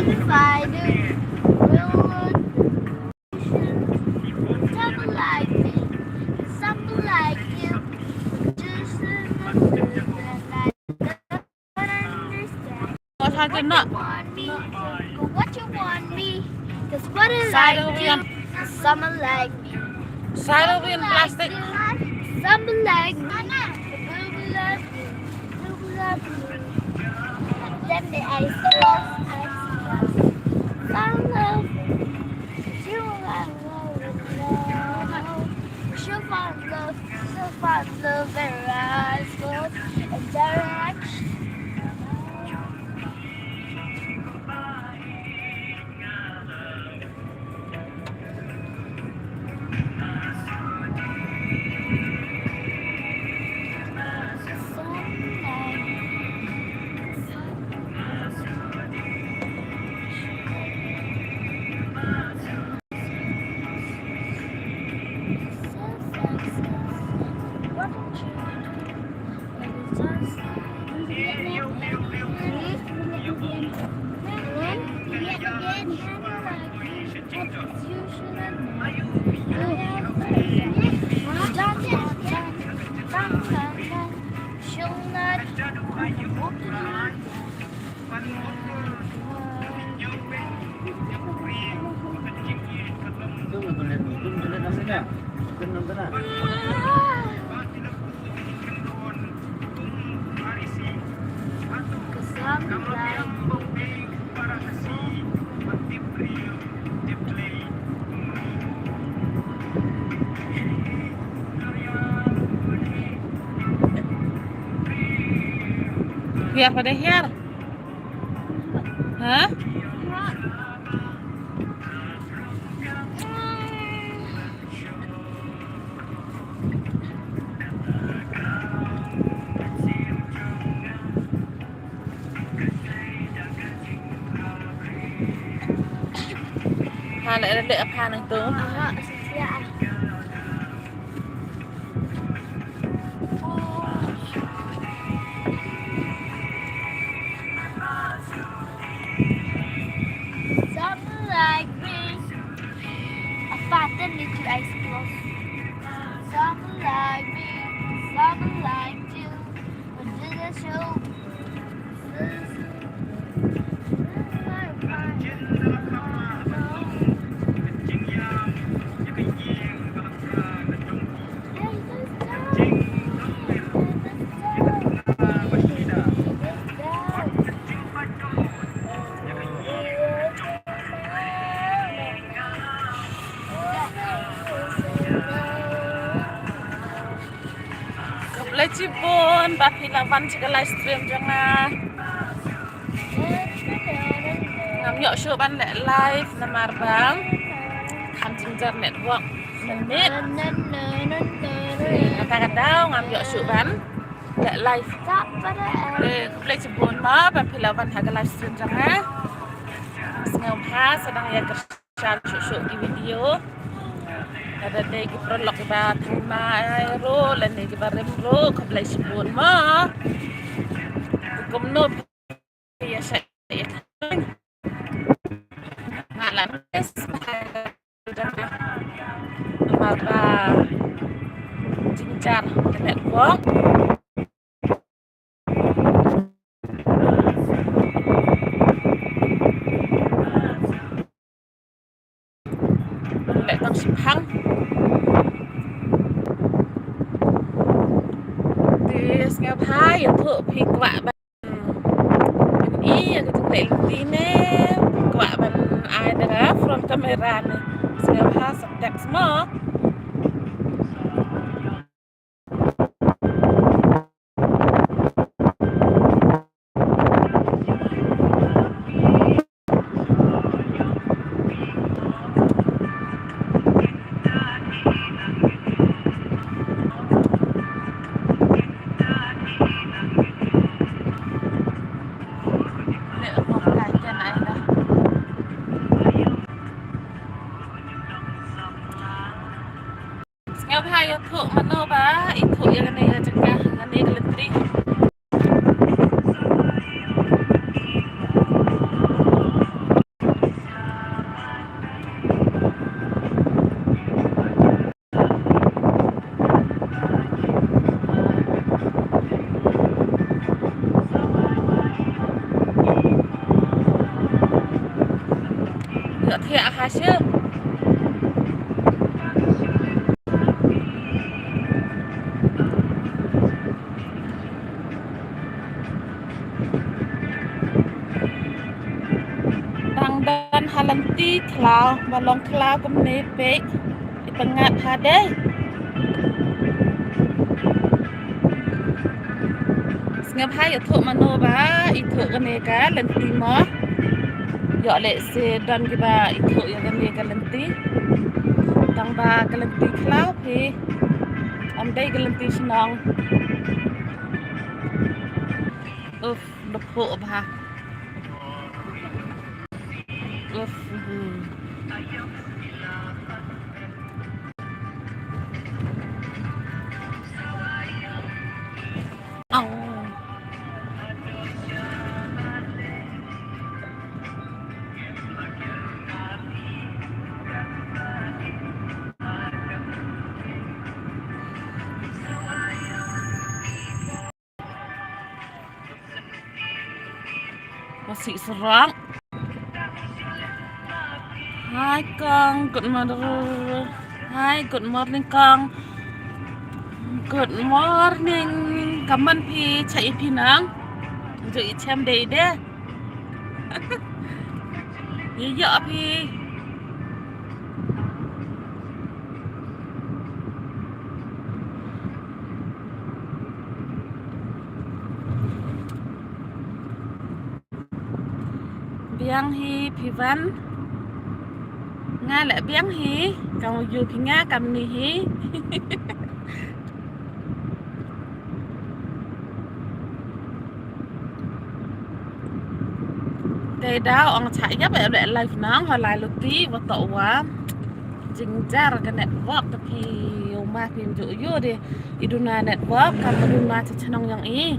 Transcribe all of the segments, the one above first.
if I do, someone like me, someone like you, just remember that I don't understand. What What you want me, what you want me, 'cause what is like you, someone like me, Someone in plastic. someone like me, love you, love you. Then the ice cross, found love, you love, she'll find love, and rise close, and direction. Here pada here. Hah? Lại lệ pha này tướng. Someone like me, a pattern little ice cross. Someone like me, someone like you, but did I show? Cipun, tapi lawan jika live stream jangan ngambil show ban live namar bang, kanjeng network menit, kadang-kadang ngambil show ban live, boleh cipun mah, tapi lawan harga live stream jangan, sedang ya kerja show di video. Ada day kita lok ba thuma ro lan ni kita remro khablai sibun ma kumno ya sa ya ngalan es mata cincar network lek tang sipang nghe phai thợ phi quạ bạn ý cái thực lệ tí nè quạ bạn ai đó from camera này nghe phai sập đẹp small nghe phai thợ mà nó bá ít thợ cái này là chắc cả cái này cái lịch đi kia hasil Đang dan halanti klau balong klau kumne pe ipangat hade ngap hai thu mano ba ithu kane ka lanti mo yo le se dan ki ba ithu ya kane ka lanti tang ba ka lanti klau pe am dai ka lanti snong uf lo pho ba uf au masih serang. Hai Kang, good morning. Hi, good morning Kang. Good morning. Kaman pi chạy pi nang. Dự xem đầy đê. Ý dọ pi. Biang hi pi văn. Nga lại biang hi. Kamu yu pi nga kam ni hi. Đây đó ông chạy nhấp em lại live nắng hoặc lại lục tí và tổ quá chính ra cái network tapi mà phim dụ dụ đi iduna network kan iduna cho nong yang i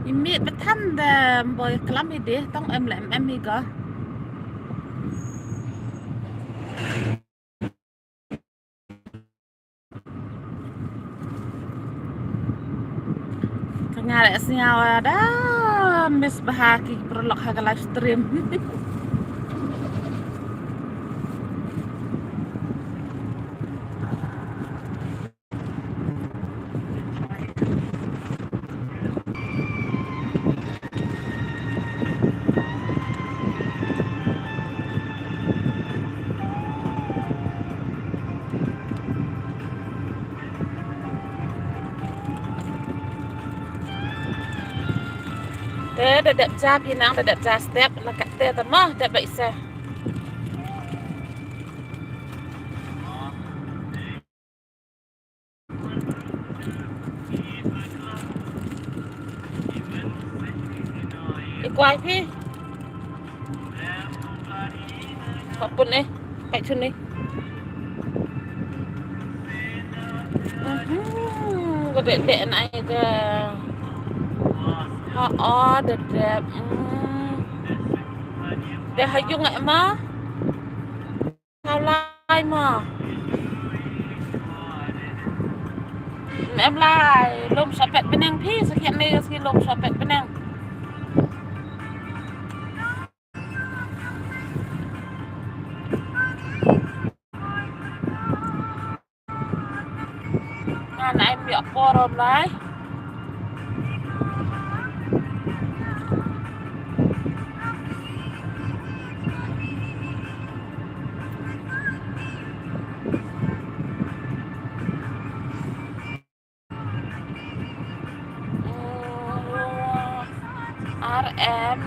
imi betan da boy kelam ide tong em lại em mi go nga lại nhau đó miss bahaki prolog ha livestream để đẹp ra thì năng để đẹp ra step là cắt tê tầm mơ đẹp vậy xe đi quay phi họ bún đi cạnh chân đi có để này kìa họ đẹp đẹp để hay dùng lại mà sao like mà em like lông sọt bẹt bên em phi sự kiện này khi lông sọt bẹt bên em này em bị bỏ rồi lại RM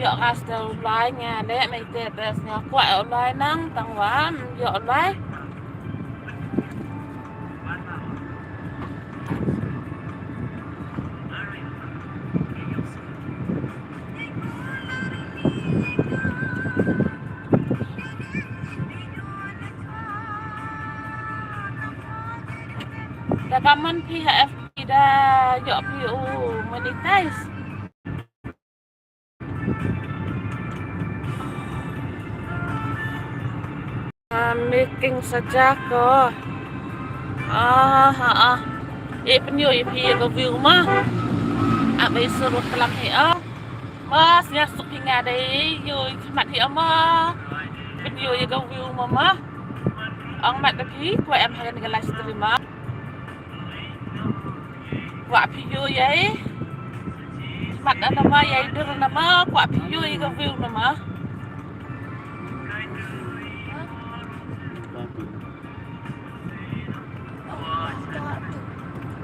dọn gas online nha để mày tết nhà quậy online nắng tăng quá dọn online rekaman pihak FB dah jok PO monetize making saja ko. Penyo ipi ko view mah. Abai suruh kelam hia. Mas nyasuk hingga dai yo mat hia mah. Penyo ko view mah. Ang mat tapi ko em hai dengan live stream mah. Wa penyo yai. Mat nama yai dur nama ko penyo ko view nama.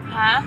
Hả?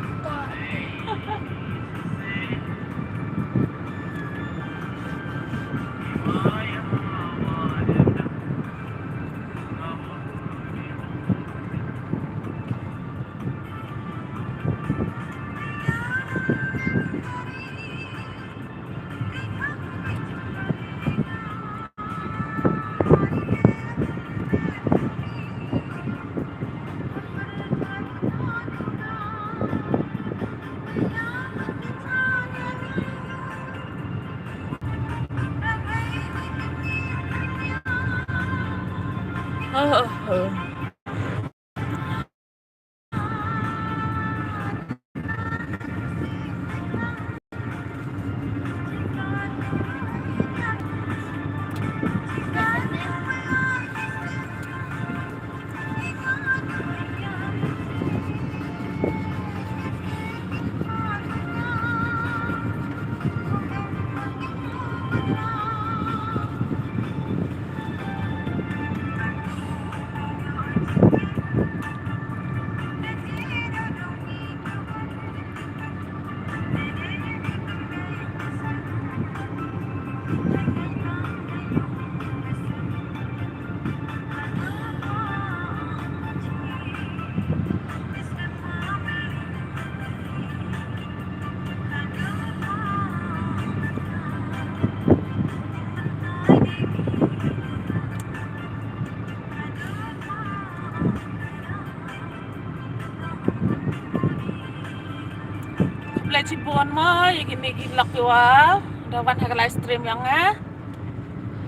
Cipuan mah ya gini gilak jua dawan haga live stream yang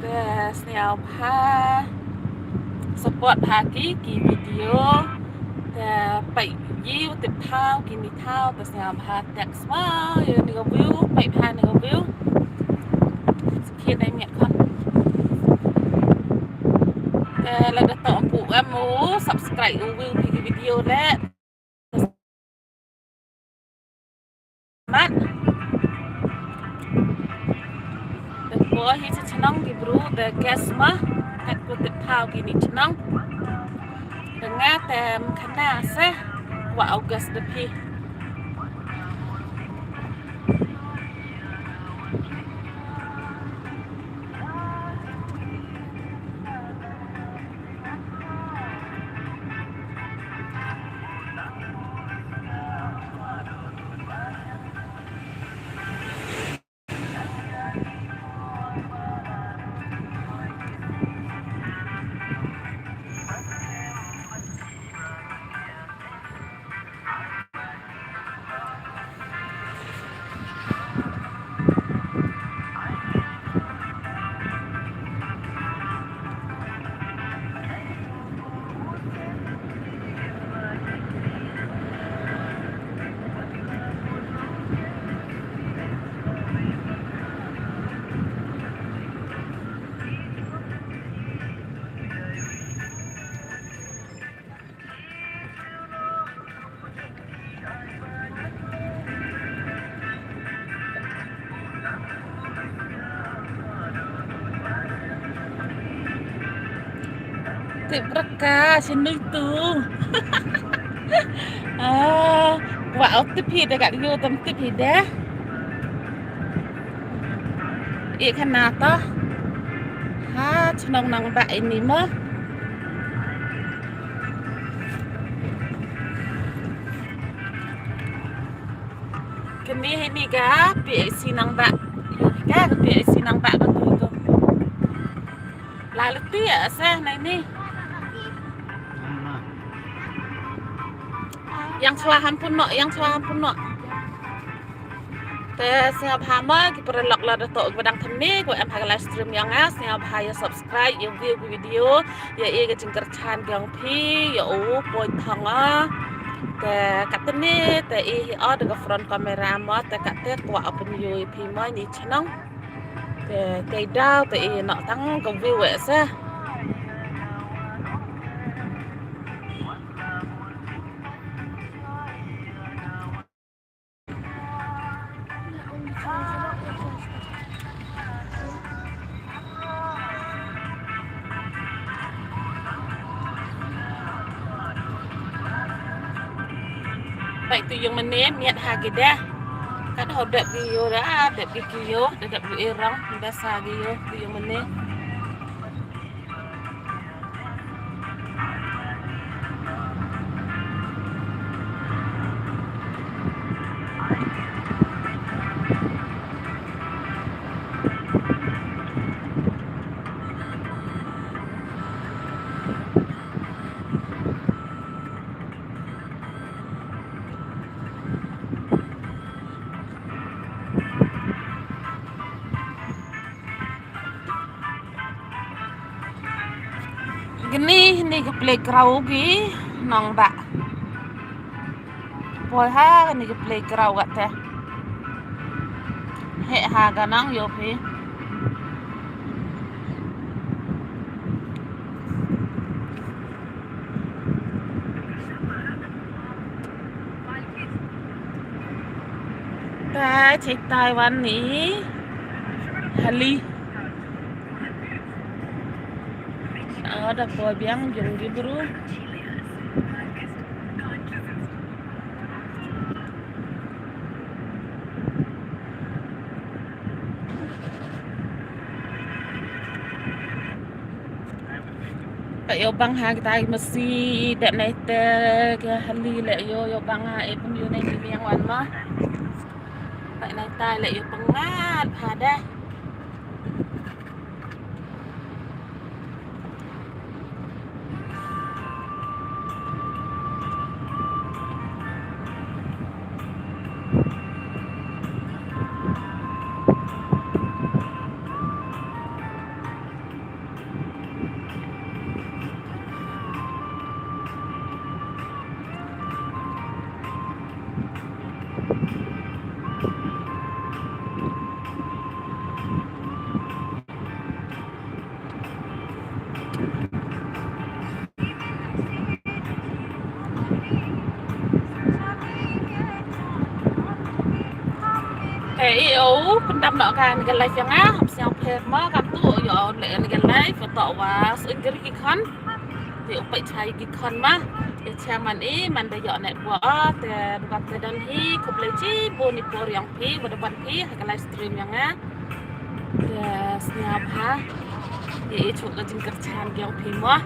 des niao ha support haki ki video te pai yiu tip thao ki ni thao des niao ha text mah ya ni view pai ha ni view sekien ai miat kon te la da to pu amu subscribe view ki video le mat Boy, he's a chenang di bro, the gas mah, kat kutip tau gini chenang. Dengar tem kena seh, wa August depi. Tip reka sini tu. Wa tip hi dekat you tem tip hi dah. Kenapa? Senang nang bak ini mah. Kini ini ga PAC nang bak. Ga PAC nang bak betul tu. Lalu tu ya sah nah ini. Yang selahan pun nak, yang selahan pun nak. แต่เสียพามากี่ประหลอกเราโตกระดังทำนี้กูแอมพากไลฟ์สตรีมยังอ่ะเสียพายา subscribe ยังวิววิดีโออย่าเอกจิงกระชานยังพี่อย่าโอ้ปอยทองอ่ะแต่กัตนี้แต่อีออดกับฟรอนต์คาเมรามาแต่กัตเตกว่าเอาเป็นยูพี่ไม่นี่ชน้องแต่ใจดาวแต่อีเนาะตั้งกับวิวเอสอะไปตัวยังมันเนี้ยเมียหากี่เด้kan hodap giyo dah ada giyo ada irang biasa giyo giyo mana ini ke playground gi nong ba boy ha ini ke playground kat teh he ha ganang yo phi tai cek Taiwan ni Hali ada boy biang jung gi bro yo bang ha kita mesti dek naik ke Hali le yo bang ha pun yo naik biang wan mah tại naik tai le yo pengat pada pendam nak kan cái live yang ah siang pher ma kan tu yo le cái live foto wa so ingri ki khan ti upai chai ki khan ma e chairman man da yo net wa te bukan te dan hi kuplai chi boni por yang pi boda ban pi cái live stream yang ah ya siap ha e chuk ka jing kerjaan yang pi ma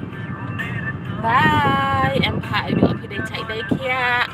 bye em phai yo pi dai chai dai kia